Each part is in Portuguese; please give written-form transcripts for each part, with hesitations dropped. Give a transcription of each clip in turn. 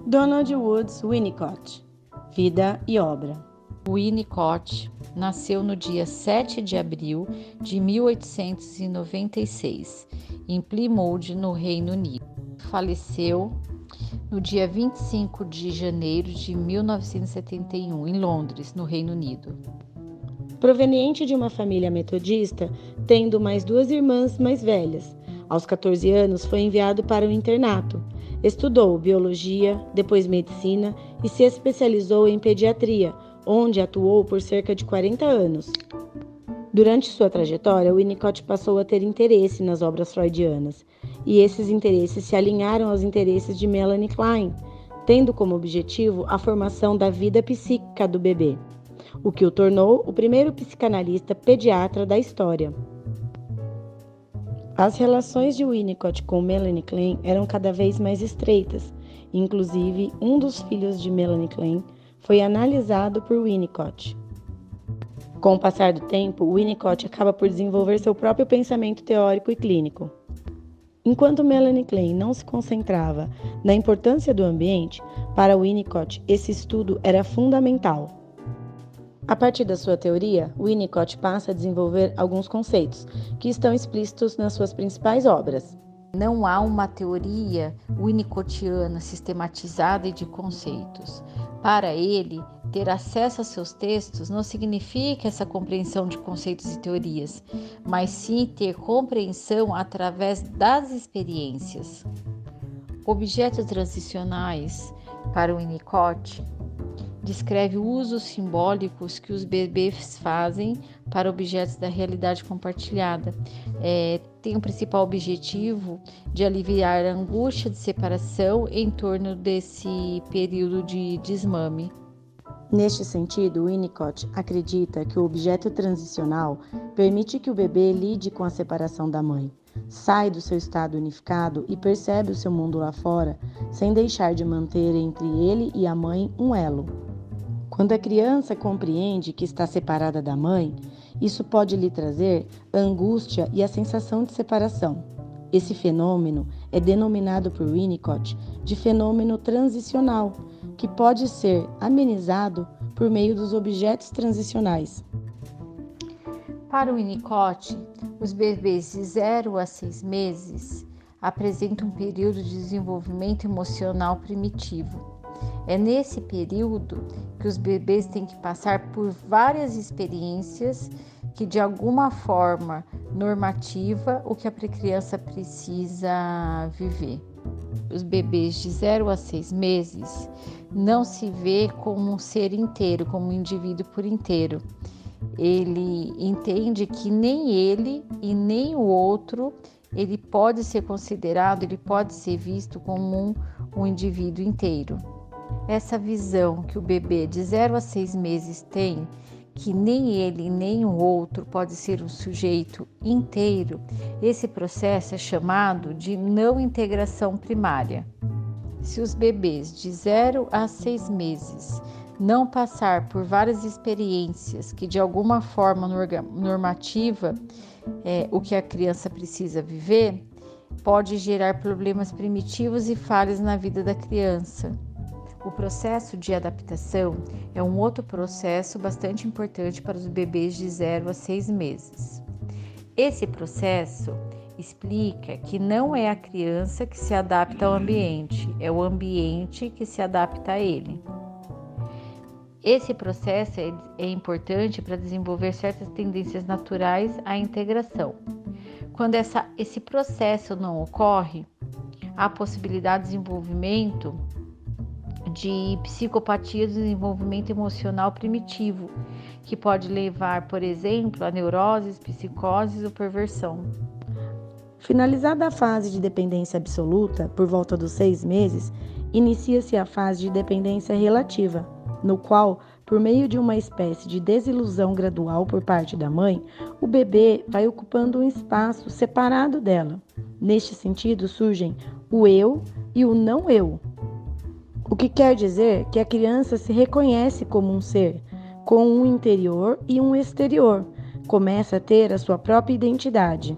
Donald Woods Winnicott, Vida e Obra. Winnicott nasceu no dia 7 de abril de 1896, em Plymouth, no Reino Unido. Faleceu no dia 25 de janeiro de 1971, em Londres, no Reino Unido. Proveniente de uma família metodista, tendo mais 2 irmãs mais velhas, aos 14 anos foi enviado para o internato. Estudou biologia, depois medicina e se especializou em pediatria, onde atuou por cerca de 40 anos. Durante sua trajetória, Winnicott passou a ter interesse nas obras freudianas, e esses interesses se alinharam aos interesses de Melanie Klein, tendo como objetivo a formação da vida psíquica do bebê, o que o tornou o primeiro psicanalista pediatra da história. As relações de Winnicott com Melanie Klein eram cada vez mais estreitas. Inclusive, um dos filhos de Melanie Klein foi analisado por Winnicott. Com o passar do tempo, Winnicott acaba por desenvolver seu próprio pensamento teórico e clínico. Enquanto Melanie Klein não se concentrava na importância do ambiente, para Winnicott esse estudo era fundamental. A partir da sua teoria, Winnicott passa a desenvolver alguns conceitos que estão explícitos nas suas principais obras. Não há uma teoria winnicottiana sistematizada e de conceitos. Para ele, ter acesso a seus textos não significa essa compreensão de conceitos e teorias, mas sim ter compreensão através das experiências. Objetos transicionais, para Winnicott, descreve usos simbólicos que os bebês fazem para objetos da realidade compartilhada. Tem o principal objetivo de aliviar a angústia de separação em torno desse período de desmame. Neste sentido, Winnicott acredita que o objeto transicional permite que o bebê lide com a separação da mãe, sai do seu estado unificado e percebe o seu mundo lá fora, sem deixar de manter entre ele e a mãe um elo. Quando a criança compreende que está separada da mãe, isso pode lhe trazer a angústia e a sensação de separação. Esse fenômeno é denominado por Winnicott de fenômeno transicional, que pode ser amenizado por meio dos objetos transicionais. Para Winnicott, os bebês de 0 a 6 meses apresentam um período de desenvolvimento emocional primitivo. É nesse período que os bebês têm que passar por várias experiências que, de alguma forma normativa, o que a criança precisa viver. Os bebês de 0 a 6 meses não se vê como um ser inteiro, como um indivíduo por inteiro. Ele entende que nem ele e nem o outro, ele pode ser considerado, ele pode ser visto como um indivíduo inteiro. Essa visão que o bebê de 0 a 6 meses tem, que nem ele nem o outro pode ser um sujeito inteiro, esse processo é chamado de não integração primária. Se os bebês de 0 a 6 meses não passar por várias experiências que de alguma forma normativa o que a criança precisa viver, pode gerar problemas primitivos e falhas na vida da criança. O processo de adaptação é um outro processo bastante importante para os bebês de 0 a 6 meses. Esse processo explica que não é a criança que se adapta ao ambiente, é o ambiente que se adapta a ele. Esse processo é importante para desenvolver certas tendências naturais à integração. Quando esse processo não ocorre, há possibilidade de desenvolvimento de psicopatia do desenvolvimento emocional primitivo, que pode levar, por exemplo, a neuroses, psicoses ou perversão. Finalizada a fase de dependência absoluta, por volta dos 6 meses, inicia-se a fase de dependência relativa, no qual, por meio de uma espécie de desilusão gradual por parte da mãe, o bebê vai ocupando um espaço separado dela. Neste sentido, surgem o eu e o não eu, o que quer dizer que a criança se reconhece como um ser, com um interior e um exterior, começa a ter a sua própria identidade.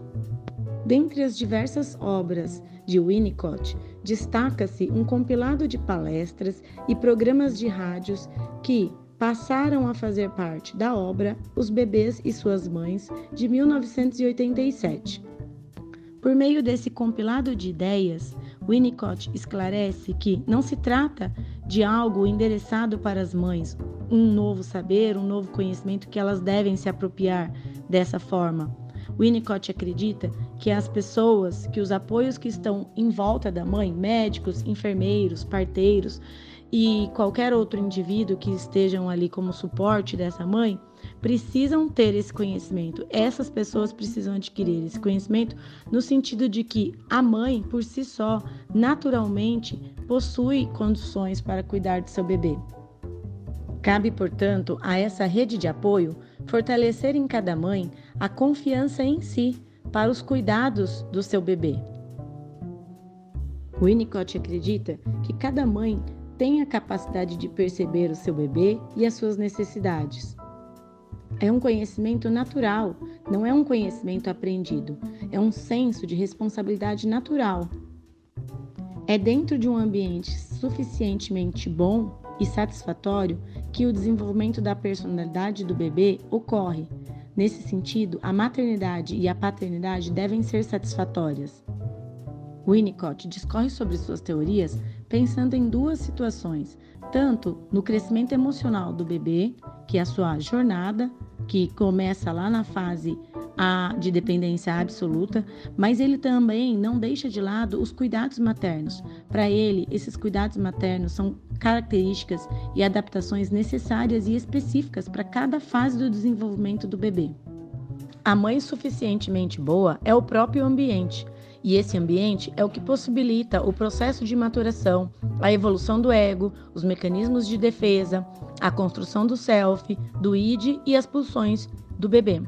Dentre as diversas obras de Winnicott, destaca-se um compilado de palestras e programas de rádios que passaram a fazer parte da obra Os Bebês e Suas Mães, de 1987. Por meio desse compilado de ideias, Winnicott esclarece que não se trata de algo endereçado para as mães, um novo saber, um novo conhecimento que elas devem se apropriar dessa forma. Winnicott acredita que as pessoas, que os apoios que estão em volta da mãe, médicos, enfermeiros, parteiros e qualquer outro indivíduo que estejam ali como suporte dessa mãe, precisam ter esse conhecimento. Essas pessoas precisam adquirir esse conhecimento no sentido de que a mãe, por si só, naturalmente, possui condições para cuidar do seu bebê. Cabe, portanto, a essa rede de apoio fortalecer em cada mãe a confiança em si para os cuidados do seu bebê. Winnicott acredita que cada mãe tem a capacidade de perceber o seu bebê e as suas necessidades. É um conhecimento natural, não é um conhecimento aprendido, é um senso de responsabilidade natural. É dentro de um ambiente suficientemente bom e satisfatório que o desenvolvimento da personalidade do bebê ocorre. Nesse sentido, a maternidade e a paternidade devem ser satisfatórias. Winnicott discorre sobre suas teorias pensando em duas situações, tanto no crescimento emocional do bebê, que é a sua jornada, que começa lá na fase de dependência absoluta, mas ele também não deixa de lado os cuidados maternos. Para ele, esses cuidados maternos são características e adaptações necessárias e específicas para cada fase do desenvolvimento do bebê. A mãe suficientemente boa é o próprio ambiente, e esse ambiente é o que possibilita o processo de maturação, a evolução do ego, os mecanismos de defesa, a construção do self, do id e as pulsões do bebê.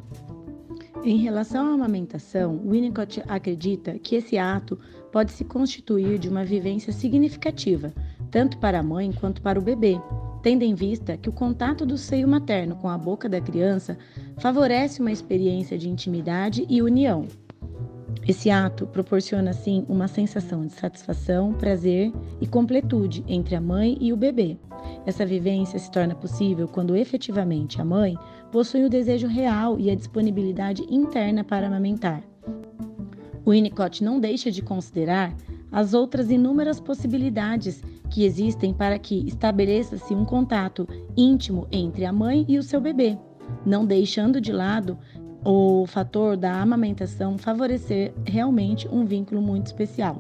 Em relação à amamentação, Winnicott acredita que esse ato pode se constituir de uma vivência significativa, tanto para a mãe quanto para o bebê, tendo em vista que o contato do seio materno com a boca da criança favorece uma experiência de intimidade e união. Esse ato proporciona, assim, uma sensação de satisfação, prazer e completude entre a mãe e o bebê. Essa vivência se torna possível quando efetivamente a mãe possui o desejo real e a disponibilidade interna para amamentar. Winnicott não deixa de considerar as outras inúmeras possibilidades que existem para que estabeleça-se um contato íntimo entre a mãe e o seu bebê, não deixando de lado o fator da amamentação favorecer realmente um vínculo muito especial.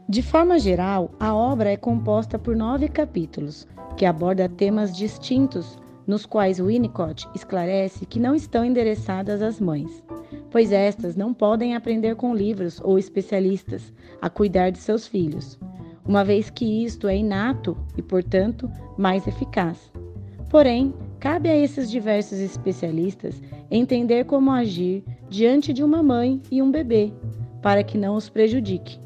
De forma geral, a obra é composta por 9 capítulos, que aborda temas distintos, nos quais Winnicott esclarece que não estão endereçadas às mães, pois estas não podem aprender com livros ou especialistas a cuidar de seus filhos, uma vez que isto é inato e, portanto, mais eficaz. Porém, cabe a esses diversos especialistas entender como agir diante de uma mãe e um bebê, para que não os prejudique.